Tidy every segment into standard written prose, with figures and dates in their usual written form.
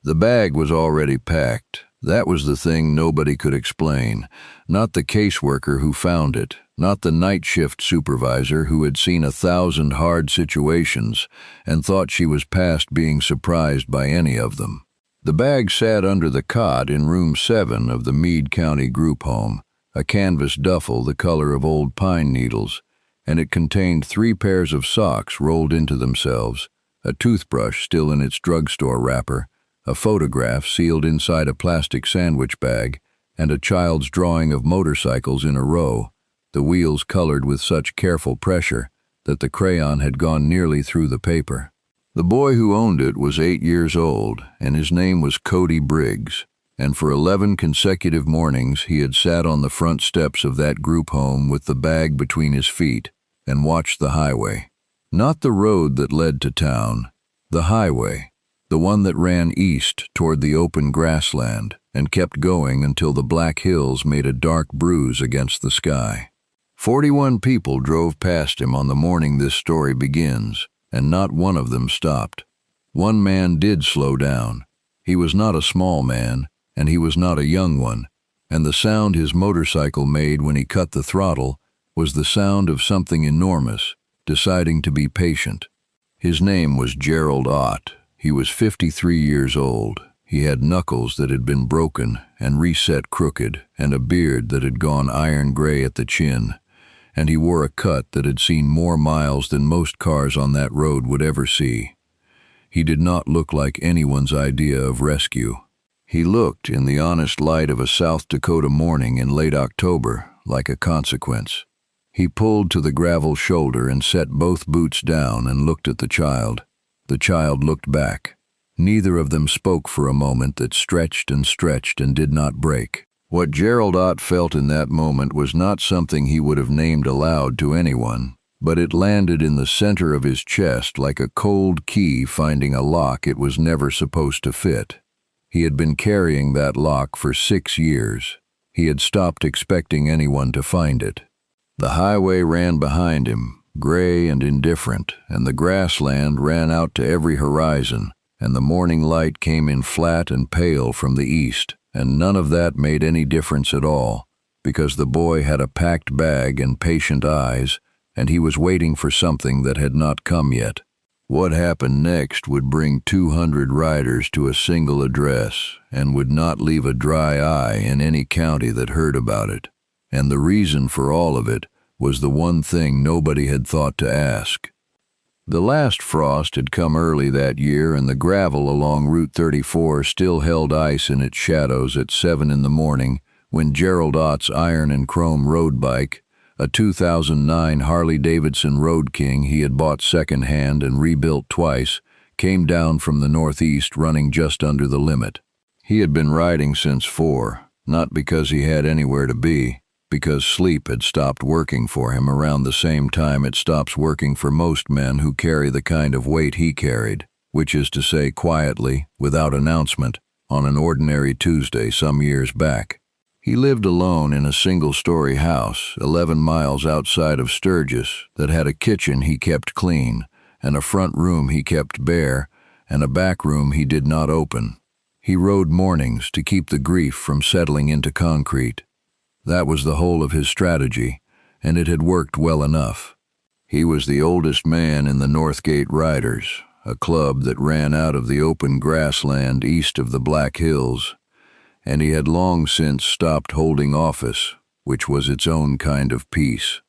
The bag was already packed. That was the thing nobody could explain. Not the caseworker who found it, not the night shift supervisor who had seen 1,000 hard situations and thought she was past being surprised by any of them. The bag sat under the cot in room 7 of the Meade County group home, a canvas duffel the color of old pine needles, and it contained 3 pairs of socks rolled into themselves, a toothbrush still in its drugstore wrapper, a photograph sealed inside a plastic sandwich bag, and a child's drawing of motorcycles in a row, the wheels colored with such careful pressure that the crayon had gone nearly through the paper. The boy who owned it was 8 years old, and his name was Cody Briggs, and for 11 consecutive mornings he had sat on the front steps of that group home with the bag between his feet and watched the highway. Not the road that led to town, the highway, the one that ran east toward the open grassland and kept going until the black hills made a dark bruise against the sky. 41 people drove past him on the morning this story begins, and not one of them stopped. One man did slow down. He was not a small man, and he was not a young one, and the sound his motorcycle made when he cut the throttle was the sound of something enormous, deciding to be patient. His name was Gerald Ott. He was 53 years old. He had knuckles that had been broken and reset crooked, and a beard that had gone iron gray at the chin, and he wore a cut that had seen more miles than most cars on that road would ever see. He did not look like anyone's idea of rescue. He looked, in the honest light of a South Dakota morning in late October, like a consequence. He pulled to the gravel shoulder and set both boots down and looked at the child. The child looked back. Neither of them spoke for a moment that stretched and did not break. What Gerald Ott felt in that moment was not something he would have named aloud to anyone, but it landed in the center of his chest like a cold key finding a lock it was never supposed to fit. He had been carrying that lock for 6 years. He had stopped expecting anyone to find it. The highway ran behind him, gray and indifferent, and the grassland ran out to every horizon, and the morning light came in flat and pale from the east, and none of that made any difference at all, because the boy had a packed bag and patient eyes, and he was waiting for something that had not come yet. What happened next would bring 200 riders to a single address, and would not leave a dry eye in any county that heard about it. And the reason for all of it was the one thing nobody had thought to ask. The last frost had come early that year, and the gravel along Route 34 still held ice in its shadows at 7 in the morning when Gerald Ott's iron and chrome road bike, a 2009 Harley-Davidson Road King he had bought second-hand and rebuilt twice, came down from the northeast running just under the limit. He had been riding since 4, not because he had anywhere to be, because sleep had stopped working for him around the same time it stops working for most men who carry the kind of weight he carried, which is to say quietly, without announcement, on an ordinary Tuesday some years back. He lived alone in a single-story house 11 miles outside of Sturgis that had a kitchen he kept clean, and a front room he kept bare, and a back room he did not open. He rode mornings to keep the grief from settling into concrete. That was the whole of his strategy, and it had worked well enough. He was the oldest man in the Northgate Riders, a club that ran out of the open grassland east of the Black Hills, and he had long since stopped holding office, which was its own kind of peace.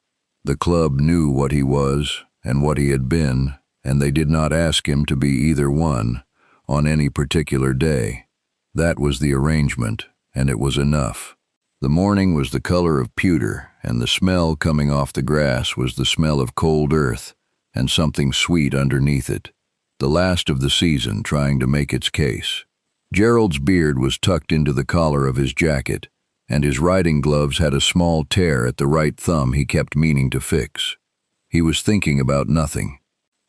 The club knew what he was and what he had been, and they did not ask him to be either one on any particular day. That was the arrangement, and it was enough. The morning was the color of pewter, and the smell coming off the grass was the smell of cold earth and something sweet underneath it, the last of the season trying to make its case. Gerald's beard was tucked into the collar of his jacket, and his riding gloves had a small tear at the right thumb he kept meaning to fix. He was thinking about nothing.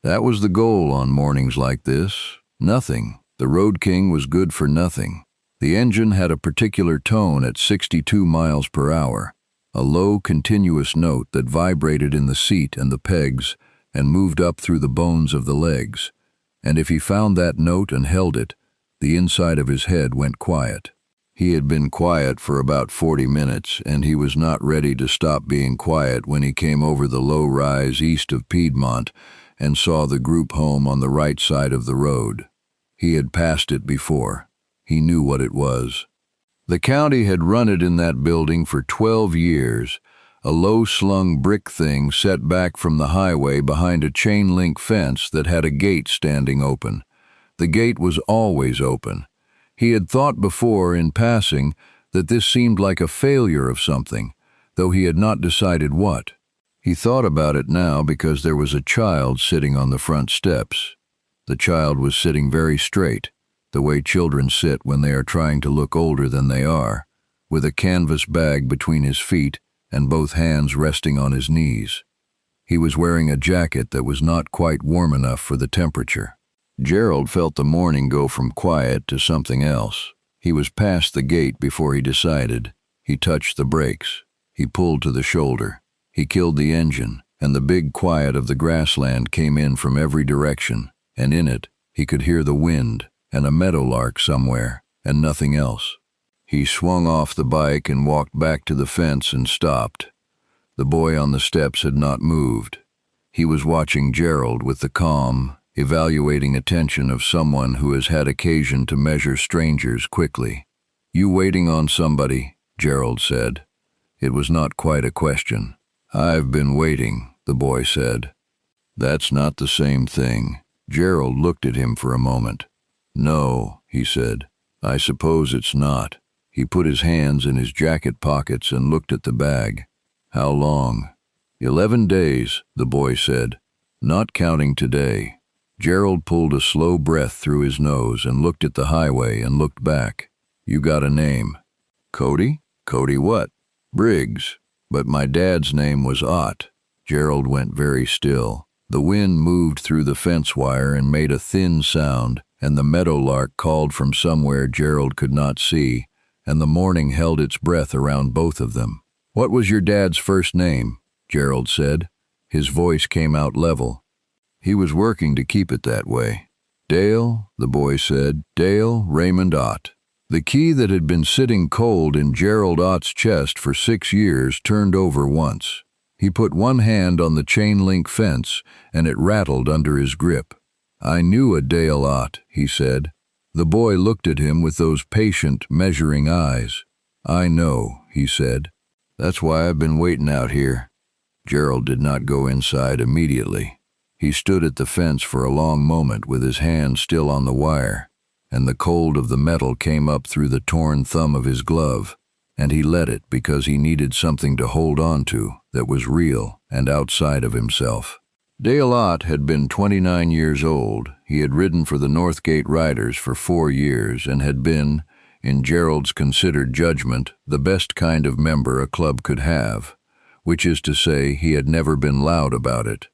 That was the goal on mornings like this. Nothing. The Road King was good for nothing. The engine had a particular tone at 62 miles per hour, a low, continuous note that vibrated in the seat and the pegs and moved up through the bones of the legs, and if he found that note and held it, The inside of his head went quiet. He had been quiet for about 40 minutes, and he was not ready to stop being quiet when he came over the low rise east of Piedmont and saw the group home on the right side of the road. He had passed it before. He knew what it was. The county had run it in that building for 12 years, a low-slung brick thing set back from the highway behind a chain-link fence that had a gate standing open. The gate was always open. He had thought before, in passing, that this seemed like a failure of something, though he had not decided what. He thought about it now because there was a child sitting on the front steps. The child was sitting very straight, the way children sit when they are trying to look older than they are, with a canvas bag between his feet and both hands resting on his knees. He was wearing a jacket that was not quite warm enough for the temperature. Gerald felt the morning go from quiet to something else. He was past the gate before he decided. He touched the brakes. He pulled to the shoulder. He killed the engine, and the big quiet of the grassland came in from every direction, and in it he could hear the wind and a meadowlark somewhere, and nothing else. He swung off the bike and walked back to the fence and stopped. The boy on the steps had not moved. He was watching Gerald with the calm, evaluating attention of someone who has had occasion to measure strangers quickly. "You waiting on somebody?" Gerald said. It was not quite a question. "I've been waiting," the boy said. "That's not the same thing." Gerald looked at him for a moment. "No," he said. "I suppose it's not." He put his hands in his jacket pockets and looked at the bag. "How long?" 11 days, the boy said. "Not counting today." Gerald pulled a slow breath through his nose and looked at the highway and looked back. "You got a name?" "Cody?" "Cody what?" "Briggs. But my dad's name was Ott." Gerald went very still. The wind moved through the fence wire and made a thin sound, and the meadowlark called from somewhere Gerald could not see, and the morning held its breath around both of them. "What was your dad's first name?" Gerald said. His voice came out level. He was working to keep it that way. "Dale," the boy said. "Dale Raymond Ott." The key that had been sitting cold in Gerald Ott's chest for 6 years turned over once. He put one hand on the chain-link fence, and it rattled under his grip. "I knew a Dale Ott," he said. The boy looked at him with those patient, measuring eyes. "I know," he said. "That's why I've been waiting out here." Gerald did not go inside immediately. He stood at the fence for a long moment with his hand still on the wire, and the cold of the metal came up through the torn thumb of his glove, and he let it because he needed something to hold on to that was real and outside of himself. Dale Ott had been 29 years old. He had ridden for the Northgate Riders for 4 years and had been, in Gerald's considered judgment, the best kind of member a club could have, which is to say he had never been loud about it.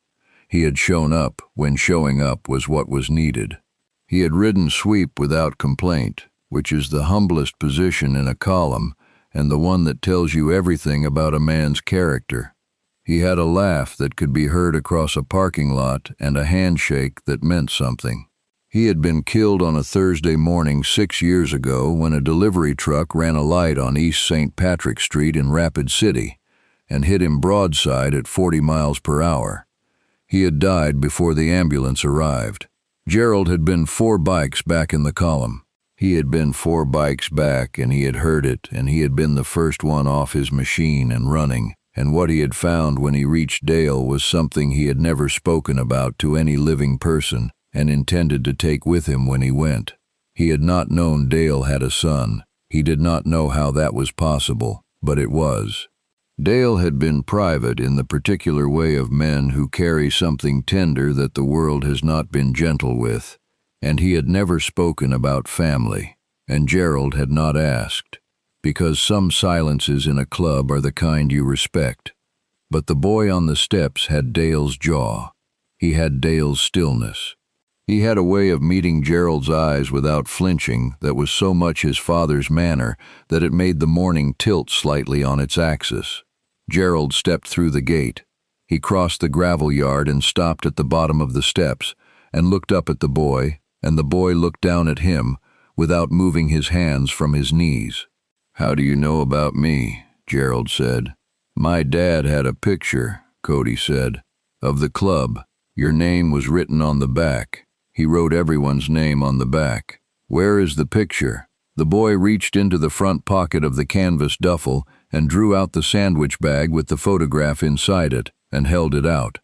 He had shown up when showing up was what was needed. He had ridden sweep without complaint, which is the humblest position in a column and the one that tells you everything about a man's character. He had a laugh that could be heard across a parking lot and a handshake that meant something. He had been killed on a Thursday morning 6 years ago when a delivery truck ran a light on East St. Patrick Street in Rapid City and hit him broadside at 40 miles per hour. He had died before the ambulance arrived. Gerald had been 4 bikes back in the column. He had been 4 bikes back, and he had heard it, and he had been the first one off his machine and running, and what he had found when he reached Dale was something he had never spoken about to any living person and intended to take with him when he went. He had not known Dale had a son. He did not know how that was possible, but it was. Dale had been private in the particular way of men who carry something tender that the world has not been gentle with, and he had never spoken about family, and Gerald had not asked, because some silences in a club are the kind you respect. But the boy on the steps had Dale's jaw. He had Dale's stillness. He had a way of meeting Gerald's eyes without flinching that was so much his father's manner that it made the morning tilt slightly on its axis. Gerald stepped through the gate. He crossed the gravel yard and stopped at the bottom of the steps and looked up at the boy, and the boy looked down at him without moving his hands from his knees. "How do you know about me?" Gerald said. "My dad had a picture," Cody said, "of the club. Your name was written on the back. He wrote everyone's name on the back." "Where is the picture?" The boy reached into the front pocket of the canvas duffel and drew out the sandwich bag with the photograph inside it and held it out.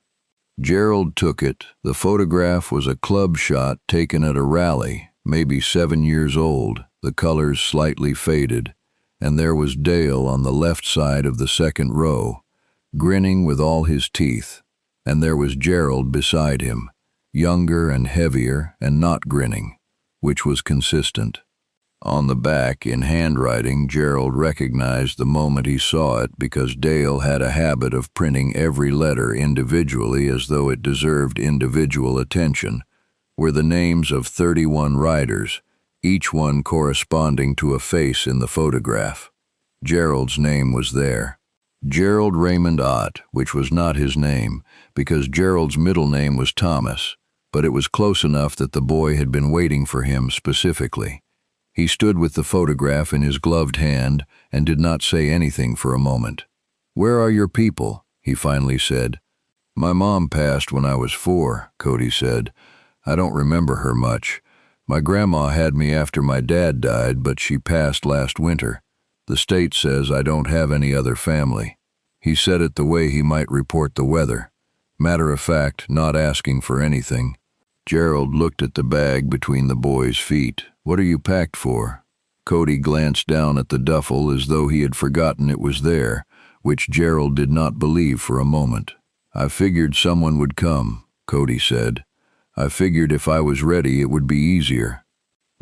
Gerald took it. The photograph was a club shot taken at a rally, maybe 7 years old, the colors slightly faded, and there was Dale on the left side of the second row, grinning with all his teeth, and there was Gerald beside him, younger and heavier and not grinning, which was consistent. On the back, in handwriting, Gerald recognized the moment he saw it because Dale had a habit of printing every letter individually as though it deserved individual attention, were the names of 31 riders, each one corresponding to a face in the photograph. Gerald's name was there. Gerald Raymond Ott, which was not his name, because Gerald's middle name was Thomas, but it was close enough that the boy had been waiting for him specifically. He stood with the photograph in his gloved hand and did not say anything for a moment. "Where are your people?" he finally said. "My mom passed when I was 4, Cody said. "I don't remember her much. My grandma had me after my dad died, but she passed last winter. The state says I don't have any other family." He said it the way he might report the weather. Matter of fact, not asking for anything. Gerald looked at the bag between the boy's feet. "What are you packed for?" Cody glanced down at the duffel as though he had forgotten it was there, which Gerald did not believe for a moment. "I figured someone would come," Cody said. "I figured if I was ready it would be easier."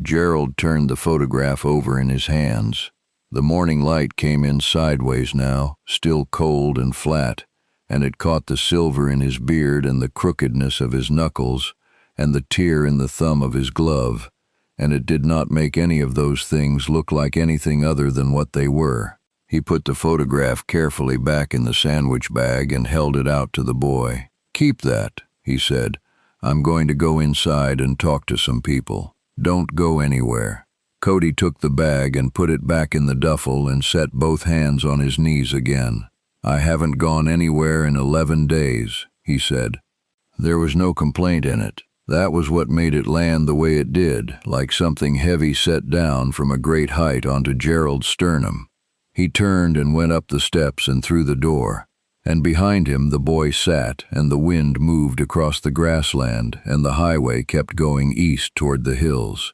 Gerald turned the photograph over in his hands. The morning light came in sideways now, still cold and flat, and it caught the silver in his beard and the crookedness of his knuckles, and the tear in the thumb of his glove, and it did not make any of those things look like anything other than what they were. He put the photograph carefully back in the sandwich bag and held it out to the boy. "Keep that," he said. "I'm going to go inside and talk to some people. Don't go anywhere." Cody took the bag and put it back in the duffel and set both hands on his knees again. "I haven't gone anywhere in 11 days, he said. There was no complaint in it. That was what made it land the way it did, like something heavy set down from a great height onto Gerald's sternum. He turned and went up the steps and through the door, and behind him the boy sat, and the wind moved across the grassland, and the highway kept going east toward the hills.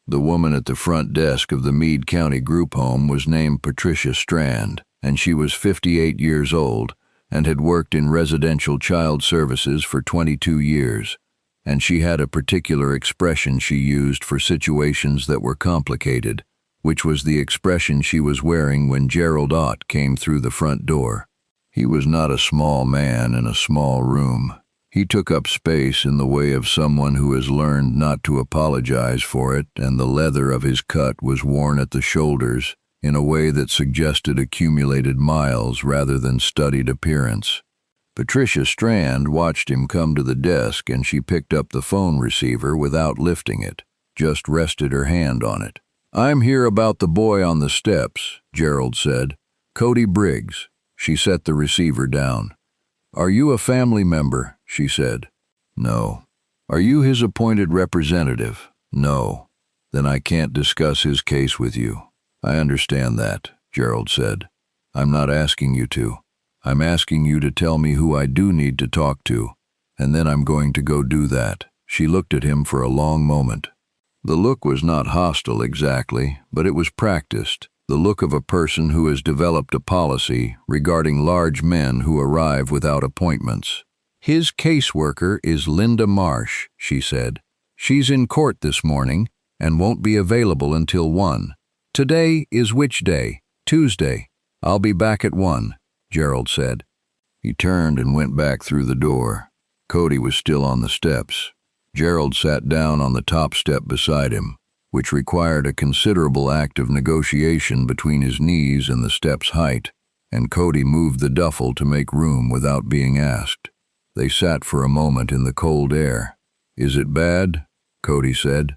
The woman at the front desk of the Meade County group home was named Patricia Strand, and she was 58 years old and had worked in residential child services for 22 years. And she had a particular expression she used for situations that were complicated, which was the expression she was wearing when Gerald Ott came through the front door. He was not a small man in a small room. He took up space in the way of someone who has learned not to apologize for it, and the leather of his cut was worn at the shoulders in a way that suggested accumulated miles rather than studied appearance. Patricia Strand watched him come to the desk, and she picked up the phone receiver without lifting it, just rested her hand on it. "I'm here about the boy on the steps," Gerald said. "Cody Briggs." She set the receiver down. "Are you a family member?" she said. "No." "Are you his appointed representative?" "No." "Then I can't discuss his case with you." "I understand that," Gerald said. "I'm not asking you to. I'm asking you to tell me who I do need to talk to, and then I'm going to go do that." She looked at him for a long moment. The look was not hostile exactly, but it was practiced, the look of a person who has developed a policy regarding large men who arrive without appointments. "His caseworker is Linda Marsh," she said. "She's in court this morning and won't be available until 1. Today is which day? Tuesday. I'll be back at 1. Gerald said. He turned and went back through the door. Cody was still on the steps. Gerald sat down on the top step beside him, which required a considerable act of negotiation between his knees and the step's height, and Cody moved the duffel to make room without being asked. They sat for a moment in the cold air. "Is it bad?" Cody said.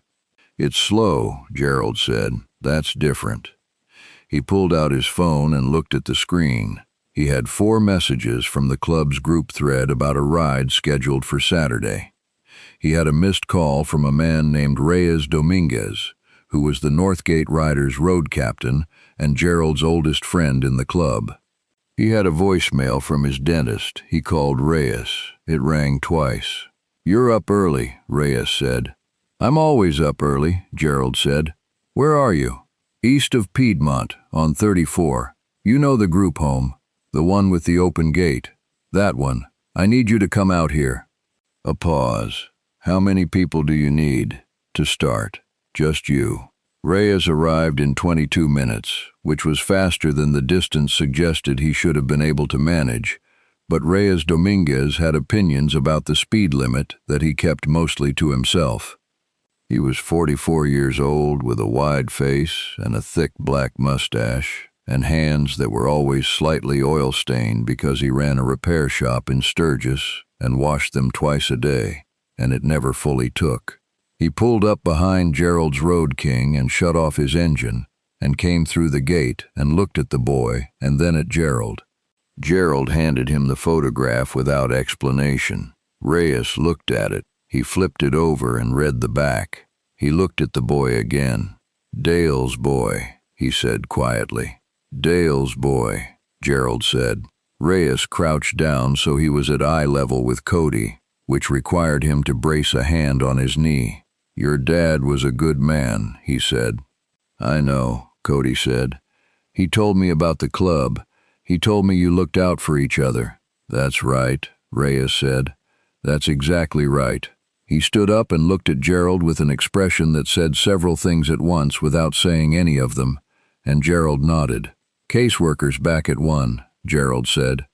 "It's slow," Gerald said. "That's different." He pulled out his phone and looked at the screen. He had 4 messages from the club's group thread about a ride scheduled for Saturday. He had a missed call from a man named Reyes Dominguez, who was the Northgate Riders' road captain and Gerald's oldest friend in the club. He had a voicemail from his dentist. He called Reyes. It rang twice. "You're up early," Reyes said. "I'm always up early," Gerald said. "Where are you?" "East of Piedmont, on 34. You know the group home, the one with the open gate. That one. I need you to come out here." A pause. "How many people do you need?" "To start, just you." Reyes arrived in 22 minutes, which was faster than the distance suggested he should have been able to manage, but Reyes Dominguez had opinions about the speed limit that he kept mostly to himself. He was 44 years old, with a wide face and a thick black mustache, and hands that were always slightly oil-stained because he ran a repair shop in Sturgis and washed them twice a day, and it never fully took. He pulled up behind Gerald's Road King and shut off his engine, and came through the gate and looked at the boy and then at Gerald. Gerald handed him the photograph without explanation. Reyes looked at it. He flipped it over and read the back. He looked at the boy again. "Dale's boy," he said quietly. "Dale's boy," Gerald said. Reyes crouched down so he was at eye level with Cody, which required him to brace a hand on his knee. "Your dad was a good man," he said. "I know," Cody said. "He told me about the club. He told me you looked out for each other." "That's right," Reyes said. "That's exactly right." He stood up and looked at Gerald with an expression that said several things at once without saying any of them, and Gerald nodded. "Caseworker's back at 1, Gerald said.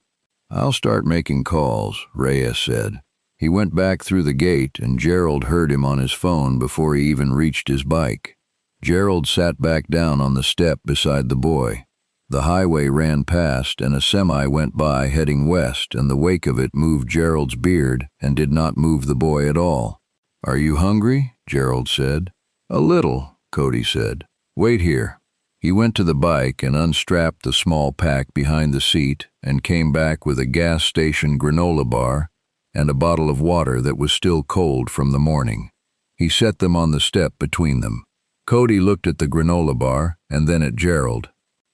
"I'll start making calls," Reyes said. He went back through the gate, and Gerald heard him on his phone before he even reached his bike. Gerald sat back down on the step beside the boy. The highway ran past, and a semi went by heading west, and the wake of it moved Gerald's beard and did not move the boy at all. "Are you hungry?" Gerald said. "A little," Cody said. "Wait here." He went to the bike and unstrapped the small pack behind the seat and came back with a gas station granola bar and a bottle of water that was still cold from the morning. He set them on the step between them. Cody looked at the granola bar and then at Gerald.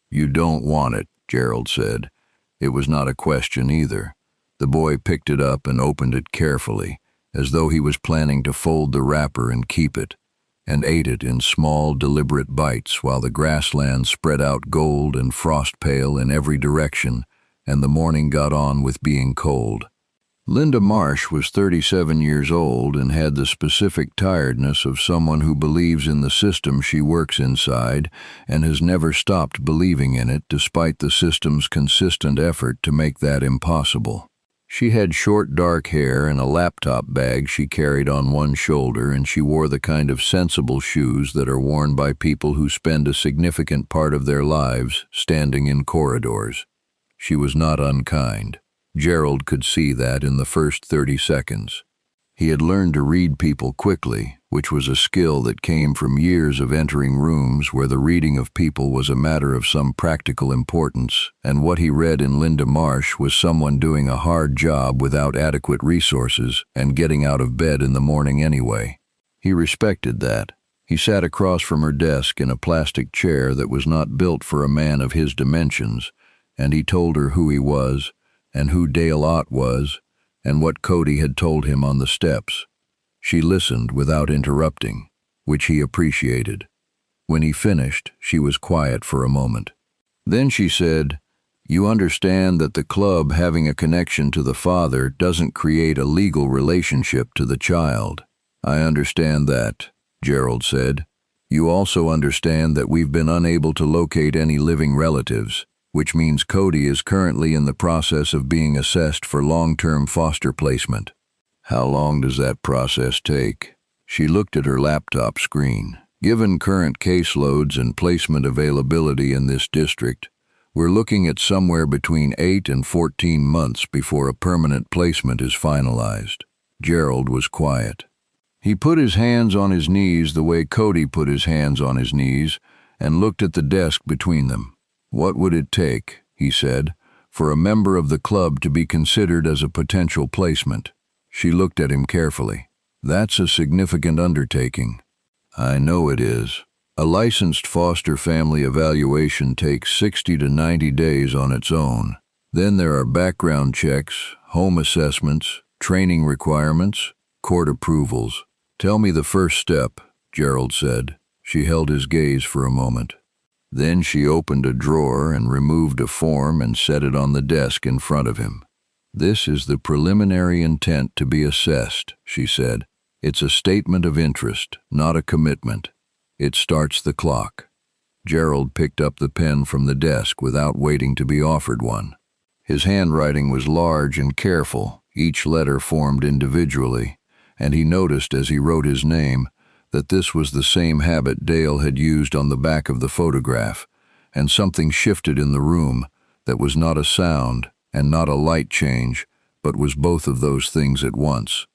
"You don't want it," Gerald said. It was not a question either. The boy picked it up and opened it carefully, as though he was planning to fold the wrapper and keep it, and ate it in small, deliberate bites while the grassland spread out gold and frost pale in every direction, and the morning got on with being cold. Linda Marsh was 37 years old and had the specific tiredness of someone who believes in the system she works inside and has never stopped believing in it despite the system's consistent effort to make that impossible. She had short dark hair and a laptop bag she carried on one shoulder, and she wore the kind of sensible shoes that are worn by people who spend a significant part of their lives standing in corridors. She was not unkind. Gerald could see that in the first 30 seconds. He had learned to read people quickly, which was a skill that came from years of entering rooms where the reading of people was a matter of some practical importance, and what he read in Linda Marsh was someone doing a hard job without adequate resources and getting out of bed in the morning anyway. He respected that. He sat across from her desk in a plastic chair that was not built for a man of his dimensions, and he told her who he was, and who Dale Ott was, and what Cody had told him on the steps. She listened without interrupting, which he appreciated. When he finished, she was quiet for a moment. Then she said, "You understand that the club having a connection to the father doesn't create a legal relationship to the child." "I understand that," Gerald said. "You also understand that we've been unable to locate any living relatives, which means Cody is currently in the process of being assessed for long-term foster placement." "How long does that process take?" She looked at her laptop screen. "Given current caseloads and placement availability in this district, we're looking at somewhere between 8 and 14 months before a permanent placement is finalized." Gerald was quiet. He put his hands on his knees the way Cody put his hands on his knees and looked at the desk between them. "What would it take," he said, "for a member of the club to be considered as a potential placement?" She looked at him carefully. "That's a significant undertaking." "I know it is. A licensed foster family evaluation takes 60 to 90 days on its own. Then there are background checks, home assessments, training requirements, court approvals. Tell me the first step," Gerald said. She held his gaze for a moment. Then she opened a drawer and removed a form and set it on the desk in front of him. "This is the preliminary intent to be assessed," she said. "It's a statement of interest, not a commitment. It starts the clock." Gerald picked up the pen from the desk without waiting to be offered one. His handwriting was large and careful, each letter formed individually, and he noticed as he wrote his name that this was the same habit Dale had used on the back of the photograph, and something shifted in the room that was not a sound and not a light change, but was both of those things at once.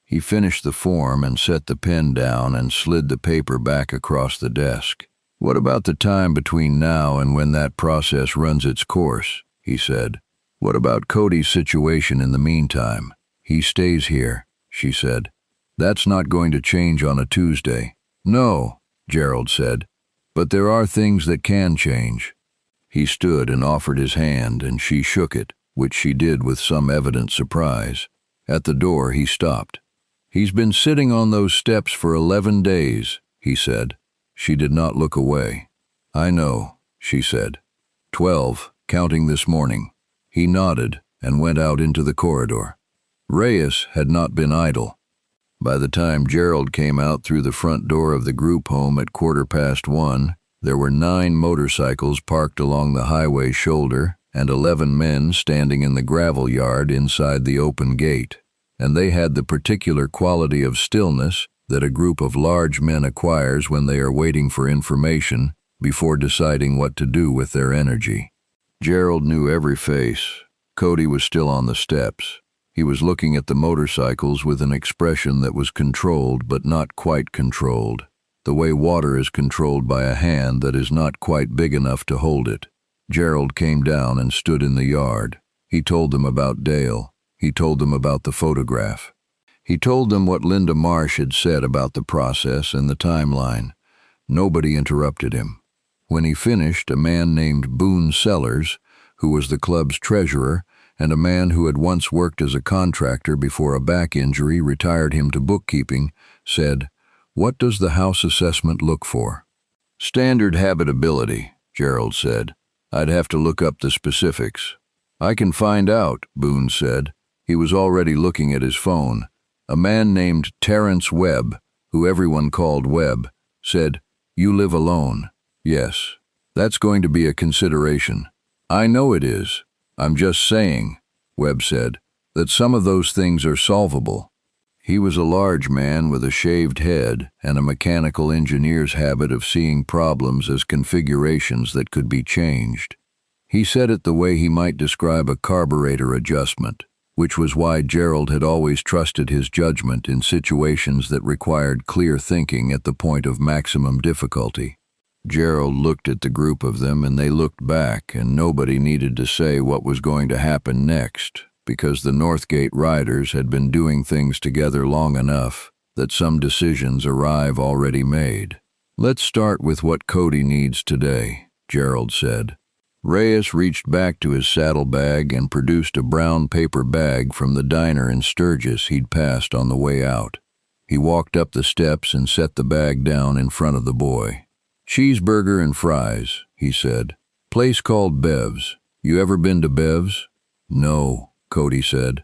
He finished the form and set the pen down and slid the paper back across the desk. "What about the time between now and when that process runs its course?" he said. "What about Cody's situation in the meantime?" "He stays here," she said. "That's not going to change on a Tuesday." "No," Gerald said, "but there are things that can change." He stood and offered his hand, and she shook it, which she did with some evident surprise. At the door, he stopped. "He's been sitting on those steps for 11 days, he said. She did not look away. "I know," she said. 12, counting this morning." He nodded and went out into the corridor. Reyes had not been idle. By the time Gerald came out through the front door of the group home at 1:15, there were 9 motorcycles parked along the highway shoulder and 11 men standing in the gravel yard inside the open gate, and they had the particular quality of stillness that a group of large men acquires when they are waiting for information before deciding what to do with their energy. Gerald knew every face. Cody was still on the steps. He was looking at the motorcycles with an expression that was controlled but not quite controlled, the way water is controlled by a hand that is not quite big enough to hold it. Gerald came down and stood in the yard. He told them about Dale. He told them about the photograph. He told them what Linda Marsh had said about the process and the timeline. Nobody interrupted him. When he finished, a man named Boone Sellers, who was the club's treasurer, and a man who had once worked as a contractor before a back injury retired him to bookkeeping, said, "What does the house assessment look for?" "Standard habitability," Gerald said. "I'd have to look up the specifics." "I can find out," Boone said. He was already looking at his phone. A man named Terrence Webb, who everyone called Webb, said, "You live alone." "Yes, that's going to be a consideration." "I know it is. I'm just saying," Webb said, "that some of those things are solvable." He was a large man with a shaved head and a mechanical engineer's habit of seeing problems as configurations that could be changed. He said it the way he might describe a carburetor adjustment, which was why Gerald had always trusted his judgment in situations that required clear thinking at the point of maximum difficulty. Gerald looked at the group of them and they looked back, and nobody needed to say what was going to happen next, because the Northgate riders had been doing things together long enough that some decisions arrive already made. "Let's start with what Cody needs today," Gerald said. Reyes reached back to his saddlebag and produced a brown paper bag from the diner in Sturgis he'd passed on the way out. He walked up the steps and set the bag down in front of the boy. "Cheeseburger and fries," he said. "Place called Bev's. You ever been to Bev's?" "No," Cody said.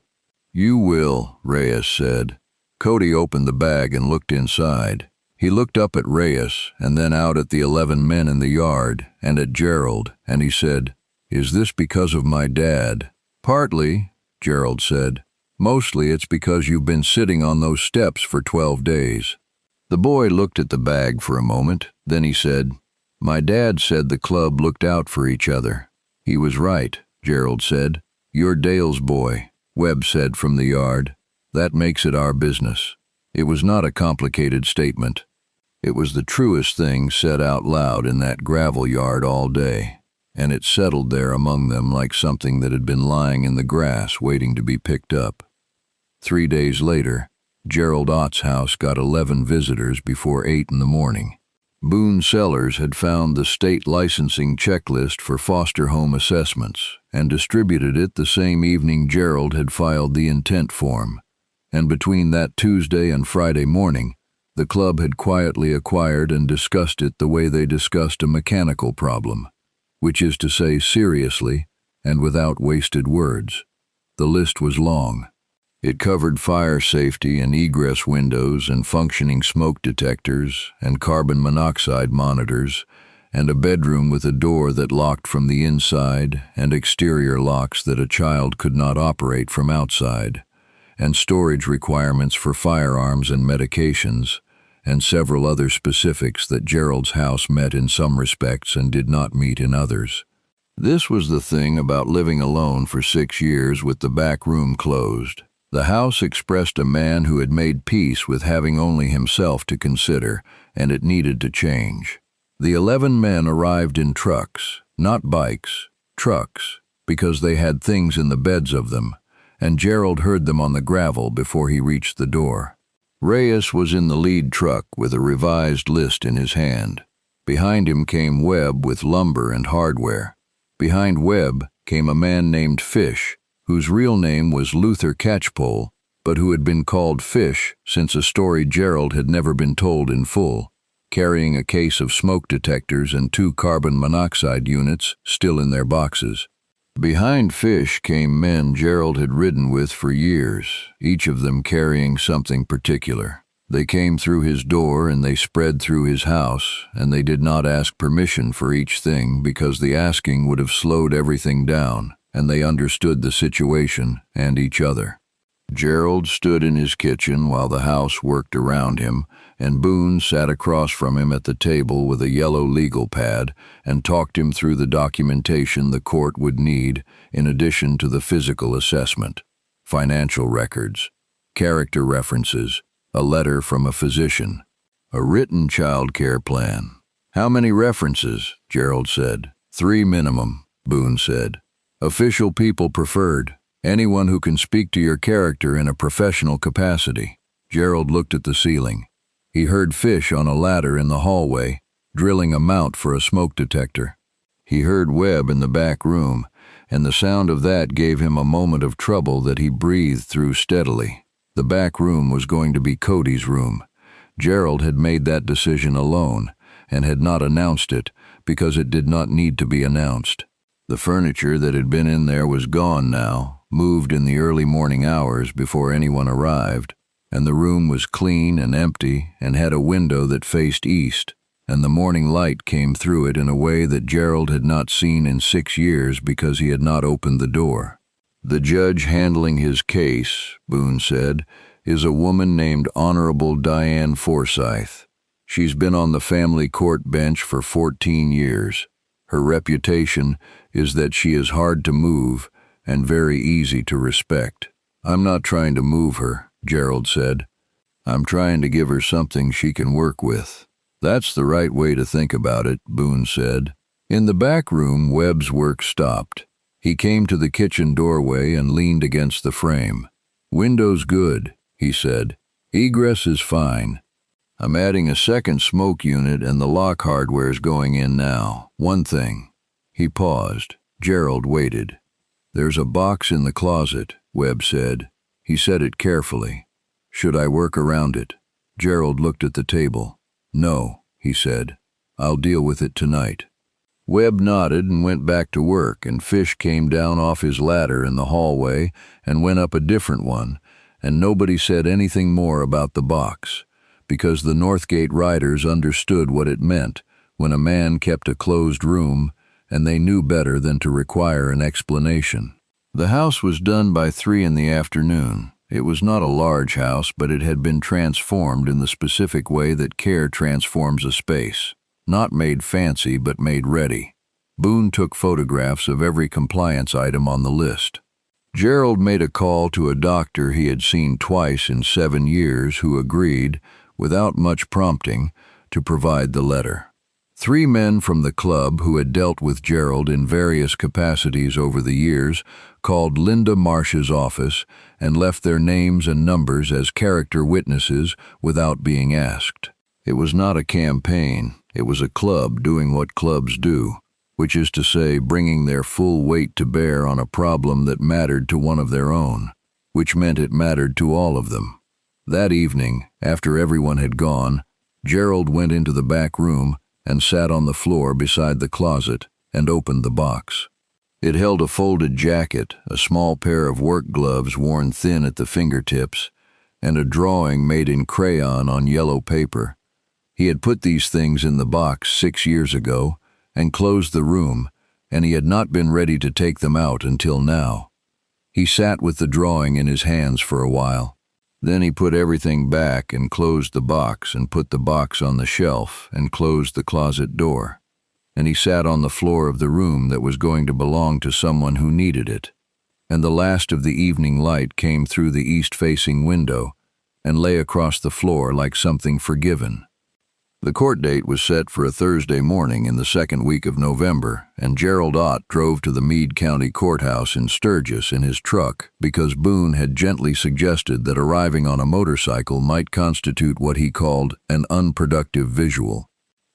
"You will," Reyes said. Cody opened the bag and looked inside. He looked up at Reyes and then out at the 11 men in the yard and at Gerald, and he said, "Is this because of my dad?" "Partly," Gerald said. "Mostly it's because you've been sitting on those steps for 12 days. The boy looked at the bag for a moment, then he said, "My dad said the club looked out for each other." "He was right," Gerald said. "You're Dale's boy," Webb said from the yard. "That makes it our business." It was not a complicated statement. It was the truest thing said out loud in that gravel yard all day, and it settled there among them like something that had been lying in the grass waiting to be picked up. 3 days later, Gerald Ott's house got 11 visitors before 8 in the morning. Boone Sellers had found the state licensing checklist for foster home assessments and distributed it the same evening Gerald had filed the intent form. And between that Tuesday and Friday morning, the club had quietly acquired and discussed it the way they discussed a mechanical problem, which is to say seriously and without wasted words. The list was long. It covered fire safety and egress windows and functioning smoke detectors and carbon monoxide monitors and a bedroom with a door that locked from the inside and exterior locks that a child could not operate from outside, and storage requirements for firearms and medications, and several other specifics that Gerald's house met in some respects and did not meet in others. This was the thing about living alone for 6 years with the back room closed. The house expressed a man who had made peace with having only himself to consider, and it needed to change. The 11 men arrived in trucks, not bikes, trucks, because they had things in the beds of them, and Gerald heard them on the gravel before he reached the door. Reyes was in the lead truck with a revised list in his hand. Behind him came Webb with lumber and hardware. Behind Webb came a man named Fish, whose real name was Luther Catchpole, but who had been called Fish since a story Gerald had never been told in full, carrying a case of smoke detectors and 2 carbon monoxide units still in their boxes. Behind Fish came men Gerald had ridden with for years, each of them carrying something particular. They came through his door and they spread through his house, and they did not ask permission for each thing because the asking would have slowed everything down, and they understood the situation and each other. Gerald stood in his kitchen while the house worked around him, and Boone sat across from him at the table with a yellow legal pad and talked him through the documentation the court would need in addition to the physical assessment, financial records, character references, a letter from a physician, a written child care plan. "How many references?" Gerald said. "3 minimum," Boone said. "Official people preferred. Anyone who can speak to your character in a professional capacity." Gerald looked at the ceiling. He heard Fish on a ladder in the hallway, drilling a mount for a smoke detector. He heard Webb in the back room, and the sound of that gave him a moment of trouble that he breathed through steadily. The back room was going to be Cody's room. Gerald had made that decision alone, and had not announced it, because it did not need to be announced. The furniture that had been in there was gone now, moved in the early morning hours before anyone arrived, and the room was clean and empty and had a window that faced east, and the morning light came through it in a way that Gerald had not seen in 6 years because he had not opened the door. "The judge handling his case," Boone said, "is a woman named Honorable Diane Forsyth. She's been on the family court bench for 14 years. Her reputation is that she is hard to move and very easy to respect." "I'm not trying to move her," Gerald said. "I'm trying to give her something she can work with." "That's the right way to think about it," Boone said. In the back room, Webb's work stopped. He came to the kitchen doorway and leaned against the frame. "Window's good," he said. "Egress is fine. I'm adding a second smoke unit and the lock hardware's going in now. One thing." He paused. Gerald waited. "There's a box in the closet," Webb said. He said it carefully. "Should I work around it?" Gerald looked at the table. "No," he said. "I'll deal with it tonight." Webb nodded and went back to work, and Fish came down off his ladder in the hallway and went up a different one, and nobody said anything more about the box, because the Northgate riders understood what it meant when a man kept a closed room, and they knew better than to require an explanation. The house was done by 3 in the afternoon. It was not a large house, but it had been transformed in the specific way that care transforms a space. Not made fancy, but made ready. Boone took photographs of every compliance item on the list. Gerald made a call to a doctor he had seen twice in 7 years who agreed, without much prompting, to provide the letter. 3 men from the club who had dealt with Gerald in various capacities over the years called Linda Marsh's office and left their names and numbers as character witnesses without being asked. It was not a campaign, it was a club doing what clubs do, which is to say, bringing their full weight to bear on a problem that mattered to one of their own, which meant it mattered to all of them. That evening, after everyone had gone, Gerald went into the back room and sat on the floor beside the closet and opened the box. It held a folded jacket, a small pair of work gloves worn thin at the fingertips, and a drawing made in crayon on yellow paper. He had put these things in the box 6 years ago and closed the room, and he had not been ready to take them out until now. He sat with the drawing in his hands for a while. Then he put everything back and closed the box and put the box on the shelf and closed the closet door. And he sat on the floor of the room that was going to belong to someone who needed it. And the last of the evening light came through the east-facing window and lay across the floor like something forgiven. The court date was set for a Thursday morning in the second week of November, and Gerald Ott drove to the Meade County Courthouse in Sturgis in his truck because Boone had gently suggested that arriving on a motorcycle might constitute what he called an unproductive visual.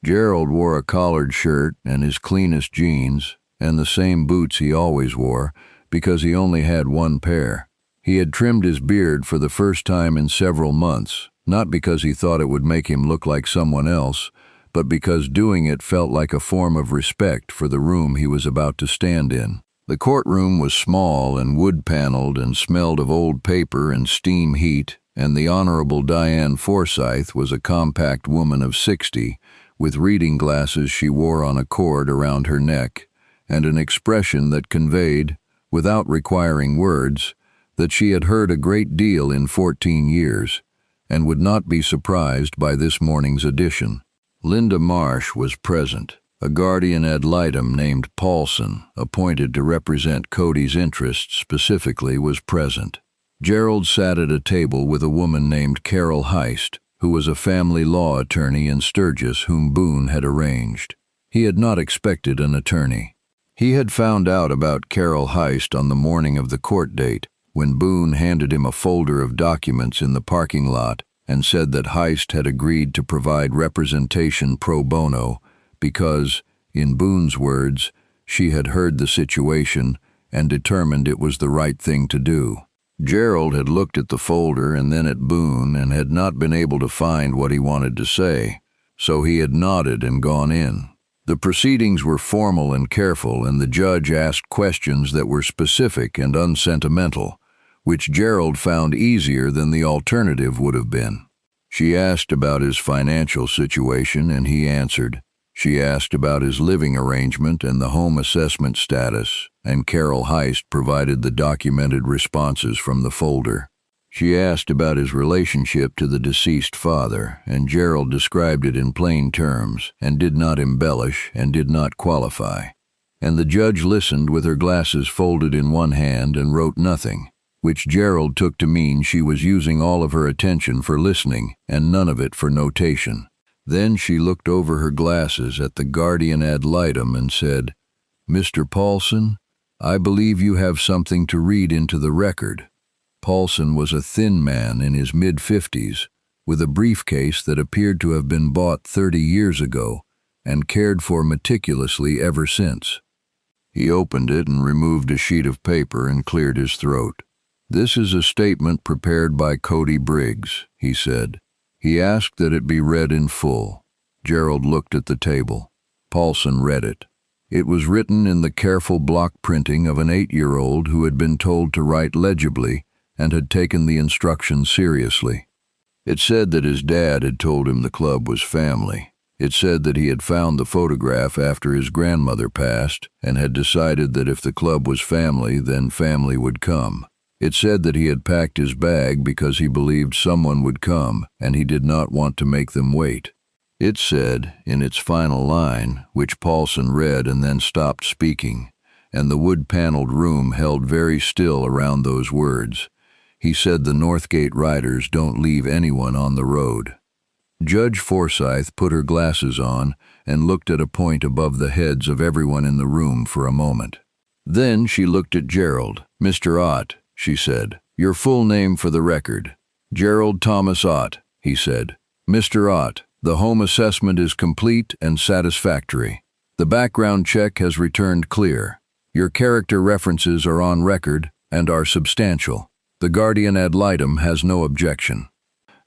Gerald wore a collared shirt and his cleanest jeans, and the same boots he always wore, because he only had one pair. He had trimmed his beard for the first time in several months, not because he thought it would make him look like someone else, but because doing it felt like a form of respect for the room he was about to stand in. The courtroom was small and wood-paneled and smelled of old paper and steam heat, and the Honorable Diane Forsythe was a compact woman of 60, with reading glasses she wore on a cord around her neck, and an expression that conveyed, without requiring words, that she had heard a great deal in 14 years, and would not be surprised by this morning's addition. Linda Marsh was present. A guardian ad litem named Paulson, appointed to represent Cody's interests specifically, was present. Gerald sat at a table with a woman named Carol Heist, who was a family law attorney in Sturgis whom Boone had arranged. He had not expected an attorney. He had found out about Carol Heist on the morning of the court date, when Boone handed him a folder of documents in the parking lot and said that Heist had agreed to provide representation pro bono because, in Boone's words, she had heard the situation and determined it was the right thing to do. Gerald had looked at the folder and then at Boone and had not been able to find what he wanted to say, so he had nodded and gone in. The proceedings were formal and careful, and the judge asked questions that were specific and unsentimental, which Gerald found easier than the alternative would have been. She asked about his financial situation, and he answered. She asked about his living arrangement and the home assessment status, and Carol Heist provided the documented responses from the folder. She asked about his relationship to the deceased father, and Gerald described it in plain terms, and did not embellish and did not qualify. And the judge listened with her glasses folded in one hand and wrote nothing, which Gerald took to mean she was using all of her attention for listening and none of it for notation. Then she looked over her glasses at the guardian ad litem and said, "Mr. Paulson, I believe you have something to read into the record." Paulson was a thin man in his mid-50s, with a briefcase that appeared to have been bought 30 years ago and cared for meticulously ever since. He opened it and removed a sheet of paper and cleared his throat. "This is a statement prepared by Cody Briggs," he said. He asked that it be read in full. Gerald looked at the table. Paulson read it. It was written in the careful block printing of an 8-year-old who had been told to write legibly and had taken the instructions seriously. It said that his dad had told him the club was family. It said that he had found the photograph after his grandmother passed and had decided that if the club was family, then family would come. It said that he had packed his bag because he believed someone would come and he did not want to make them wait. It said, in its final line, which Paulson read and then stopped speaking, and the wood-paneled room held very still around those words. He said the Northgate riders don't leave anyone on the road. Judge Forsythe put her glasses on and looked at a point above the heads of everyone in the room for a moment. Then she looked at Gerald. "Mr. Ott," she said, "your full name for the record." "Gerald Thomas Ott," he said. "Mr. Ott, the home assessment is complete and satisfactory. The background check has returned clear. Your character references are on record and are substantial. The guardian ad litem has no objection.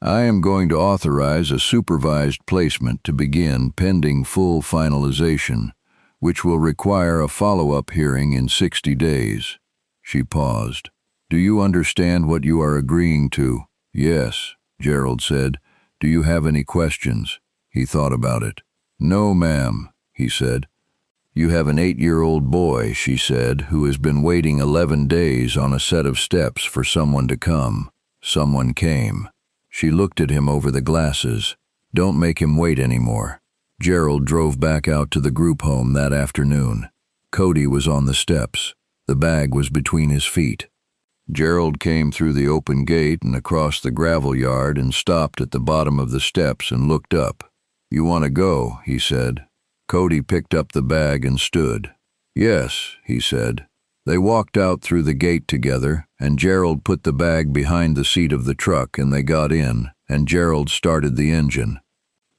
I am going to authorize a supervised placement to begin pending full finalization, which will require a follow-up hearing in 60 days. She paused. "Do you understand what you are agreeing to?" "Yes," Gerald said. "Do you have any questions?" He thought about it. "No, ma'am," he said. "You have an 8-year-old boy," she said, "who has been waiting 11 days on a set of steps for someone to come. Someone came." She looked at him over the glasses. "Don't make him wait anymore." Gerald drove back out to the group home that afternoon. Cody was on the steps. The bag was between his feet. Gerald came through the open gate and across the gravel yard and stopped at the bottom of the steps and looked up. "You want to go," he said. Cody picked up the bag and stood. "Yes," he said. They walked out through the gate together, and Gerald put the bag behind the seat of the truck and they got in, and Gerald started the engine.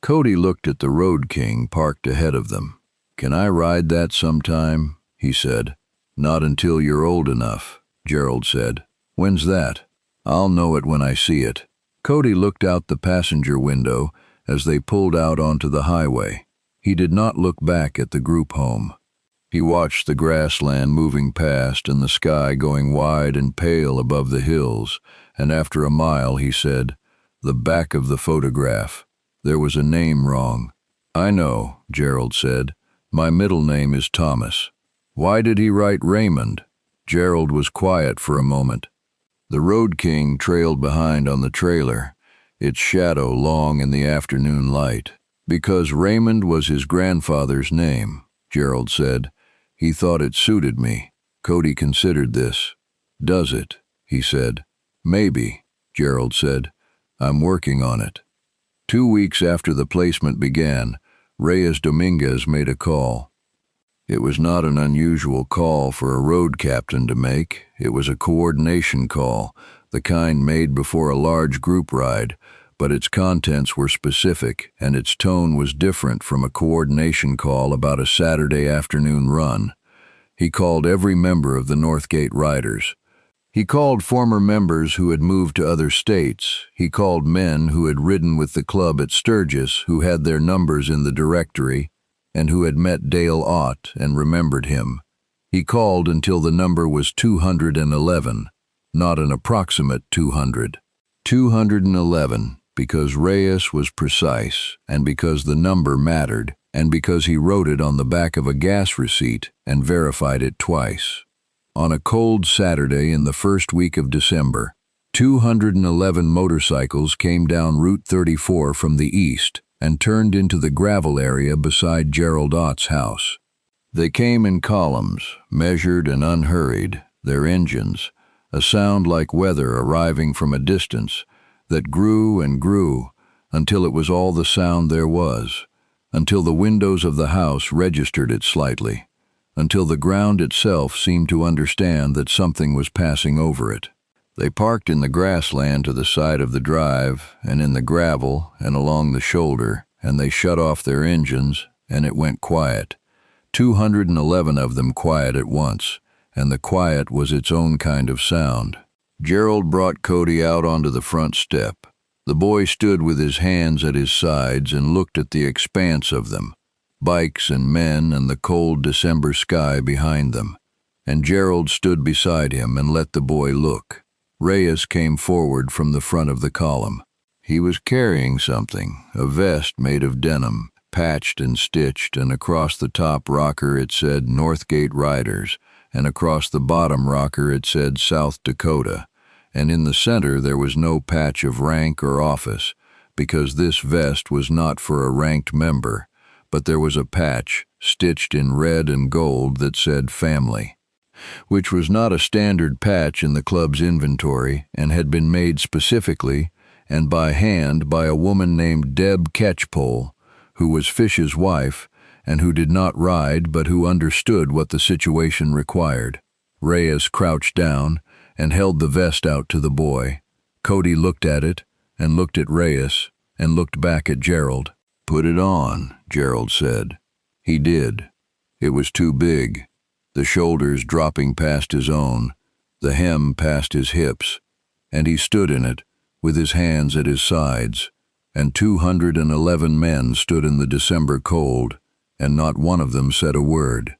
Cody looked at the Road King parked ahead of them. "Can I ride that sometime?" he said. "Not until you're old enough," Gerald said. "When's that?" "I'll know it when I see it." Cody looked out the passenger window as they pulled out onto the highway. He did not look back at the group home. He watched the grassland moving past and the sky going wide and pale above the hills, and after a mile he said, "The back of the photograph. There was a name wrong." "I know," Gerald said. "My middle name is Thomas." "Why did he write Raymond?" Gerald was quiet for a moment. The Road King trailed behind on the trailer, its shadow long in the afternoon light. "Because Raymond was his grandfather's name," Gerald said. "He thought it suited me." Cody considered this. "Does it?" he said. "Maybe," Gerald said. "I'm working on it." 2 weeks after the placement began, Reyes Dominguez made a call. It was not an unusual call for a road captain to make. It was a coordination call, the kind made before a large group ride, but its contents were specific and its tone was different from a coordination call about a Saturday afternoon run. He called every member of the Northgate Riders. He called former members who had moved to other states. He called men who had ridden with the club at Sturgis, who had their numbers in the directory, and who had met Dale Ott and remembered him. He called until the number was 211, not an approximate 200. 211, because Reyes was precise, and because the number mattered, and because he wrote it on the back of a gas receipt and verified it twice. On a cold Saturday in the first week of December, 211 motorcycles came down Route 34 from the east and turned into the gravel area beside Gerald Ott's house. They came in columns, measured and unhurried, their engines, a sound like weather arriving from a distance, that grew and grew until it was all the sound there was, until the windows of the house registered it slightly, until the ground itself seemed to understand that something was passing over it. They parked in the grassland to the side of the drive, and in the gravel, and along the shoulder, and they shut off their engines, and it went quiet. 211 of them quiet at once, and the quiet was its own kind of sound. Gerald brought Cody out onto the front step. The boy stood with his hands at his sides and looked at the expanse of them, bikes and men and the cold December sky behind them. And Gerald stood beside him and let the boy look. Reyes came forward from the front of the column. He was carrying something, a vest made of denim, patched and stitched, and across the top rocker it said Northgate Riders, and across the bottom rocker it said South Dakota, and in the center there was no patch of rank or office, because this vest was not for a ranked member, but there was a patch, stitched in red and gold, that said family. which was not a standard patch in the club's inventory and had been made specifically and by hand by a woman named Deb Catchpole, who was Fish's wife and who did not ride but who understood what the situation required. Reyes crouched down and held the vest out to the boy. Cody looked at it and looked at Reyes and looked back at Gerald. "Put it on," Gerald said. He did. It was too big, the shoulders dropping past his own, the hem past his hips, and he stood in it, with his hands at his sides, and 211 men stood in the December cold, and not one of them said a word.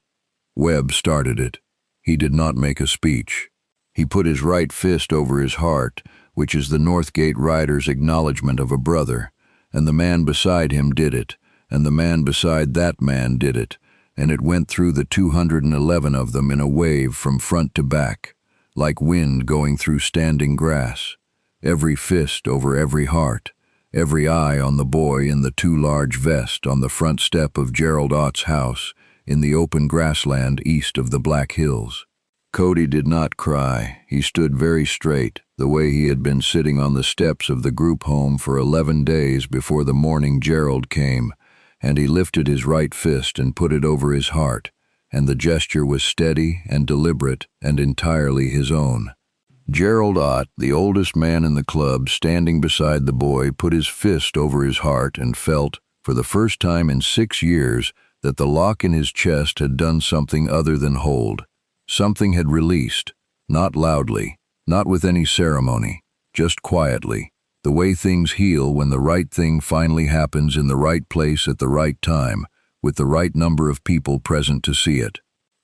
Webb started it. He did not make a speech. He put his right fist over his heart, which is the Northgate rider's acknowledgement of a brother, and the man beside him did it, and the man beside that man did it, and it went through the 211 of them in a wave from front to back, like wind going through standing grass. Every fist over every heart, every eye on the boy in the too large vest on the front step of Gerald Ott's house in the open grassland east of the Black Hills. Cody did not cry. He stood very straight, the way he had been sitting on the steps of the group home for 11 days before the morning Gerald came, and he lifted his right fist and put it over his heart, and the gesture was steady and deliberate and entirely his own. Gerald Ott, the oldest man in the club, standing beside the boy, put his fist over his heart and felt, for the first time in 6 years, that the lock in his chest had done something other than hold. Something had released, not loudly, not with any ceremony, just quietly, the way things heal when the right thing finally happens in the right place at the right time, with the right number of people present to see it.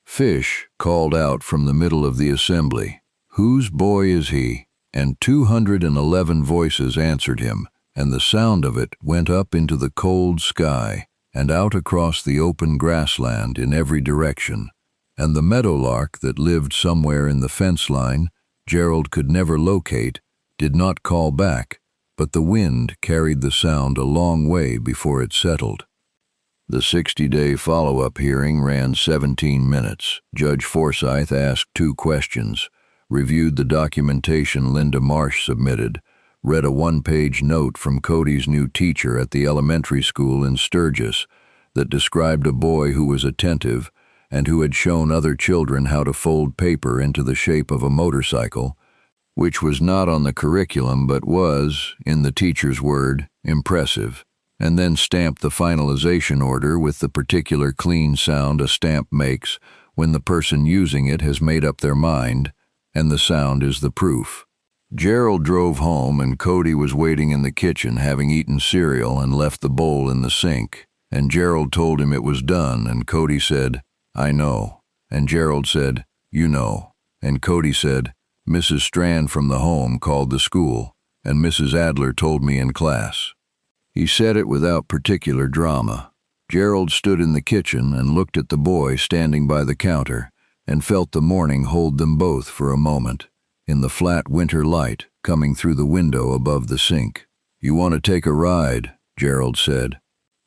Fish called out from the middle of the assembly, "Whose boy is he?" And 211 voices answered him, and the sound of it went up into the cold sky and out across the open grassland in every direction. And the meadowlark that lived somewhere in the fence line Gerald could never locate did not call back, but the wind carried the sound a long way before it settled. The 60-day follow-up hearing ran 17 minutes. Judge Forsyth asked 2 questions, reviewed the documentation Linda Marsh submitted, read a 1-page note from Cody's new teacher at the elementary school in Sturgis that described a boy who was attentive and who had shown other children how to fold paper into the shape of a motorcycle, which was not on the curriculum but was, in the teacher's word, impressive, and then stamped the finalization order with the particular clean sound a stamp makes when the person using it has made up their mind, and the sound is the proof. Gerald drove home and Cody was waiting in the kitchen having eaten cereal and left the bowl in the sink, and Gerald told him it was done, and Cody said, "I know." And Gerald said, "You know." And Cody said, "Mrs. Strand from the home called the school, and Mrs. Adler told me in class." He said it without particular drama. Gerald stood in the kitchen and looked at the boy standing by the counter and felt the morning hold them both for a moment, in the flat winter light coming through the window above the sink. "You want to take a ride?" Gerald said.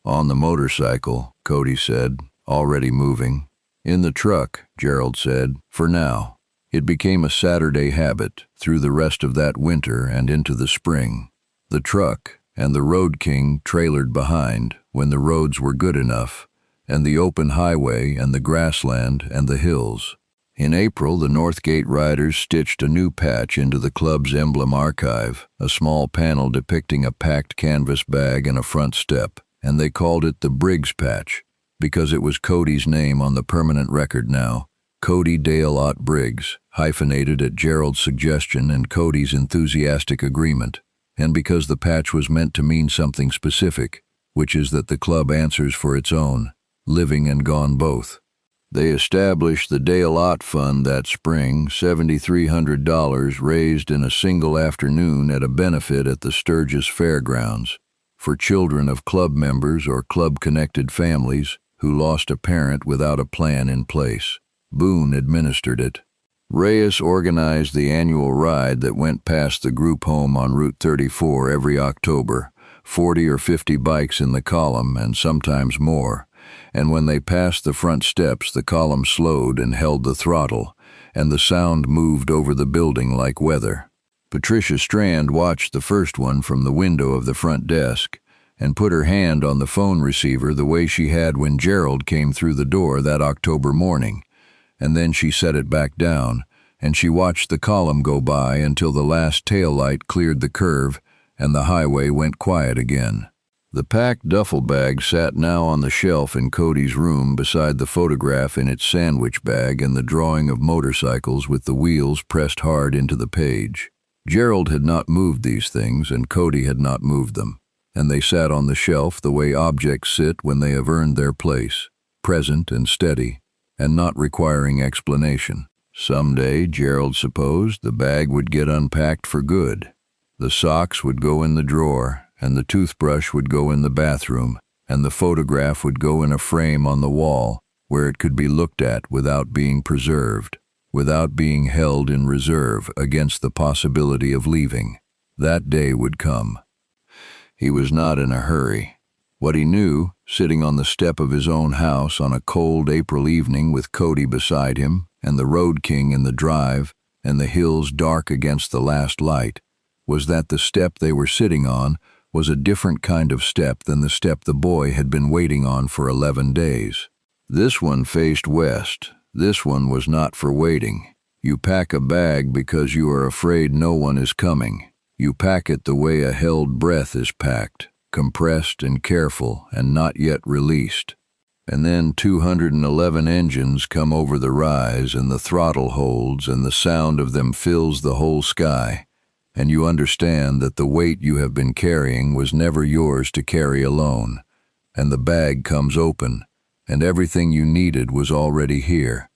"On the motorcycle," Cody said, already moving. "In the truck," Gerald said, "for now." It became a Saturday habit through the rest of that winter and into the spring. The truck and the Road King trailered behind when the roads were good enough, and the open highway and the grassland and the hills. In April, the Northgate riders stitched a new patch into the club's emblem archive, a small panel depicting a packed canvas bag and a front step, and they called it the Briggs patch, because it was Cody's name on the permanent record now. Cody Dale Ott Briggs, hyphenated at Gerald's suggestion and Cody's enthusiastic agreement, and because the patch was meant to mean something specific, which is that the club answers for its own, living and gone both. They established the Dale Ott Fund that spring, $7,300 raised in a single afternoon at a benefit at the Sturgis Fairgrounds, for children of club members or club-connected families who lost a parent without a plan in place. Boone administered it. Reyes organized the annual ride that went past the group home on Route 34 every October, 40 or 50 bikes in the column and sometimes more, and when they passed the front steps the column slowed and held the throttle, and the sound moved over the building like weather. Patricia Strand watched the first one from the window of the front desk and put her hand on the phone receiver the way she had when Gerald came through the door that October morning, and then she set it back down, and she watched the column go by until the last taillight cleared the curve and the highway went quiet again. The packed duffel bag sat now on the shelf in Cody's room beside the photograph in its sandwich bag and the drawing of motorcycles with the wheels pressed hard into the page. Gerald had not moved these things, and Cody had not moved them, and they sat on the shelf the way objects sit when they have earned their place, present and steady, and not requiring explanation. Someday, Gerald supposed, the bag would get unpacked for good. The socks would go in the drawer, and the toothbrush would go in the bathroom, and the photograph would go in a frame on the wall where it could be looked at without being preserved, without being held in reserve against the possibility of leaving. That day would come. He was not in a hurry. What he knew, sitting on the step of his own house on a cold April evening with Cody beside him and the Road King in the drive and the hills dark against the last light, was that the step they were sitting on was a different kind of step than the step the boy had been waiting on for 11 days. This one faced west. This one was not for waiting. You pack a bag because you are afraid no one is coming. You pack it the way a held breath is packed, compressed and careful and not yet released. And then 211 engines come over the rise and the throttle holds and the sound of them fills the whole sky, and you understand that the weight you have been carrying was never yours to carry alone, and the bag comes open, and everything you needed was already here.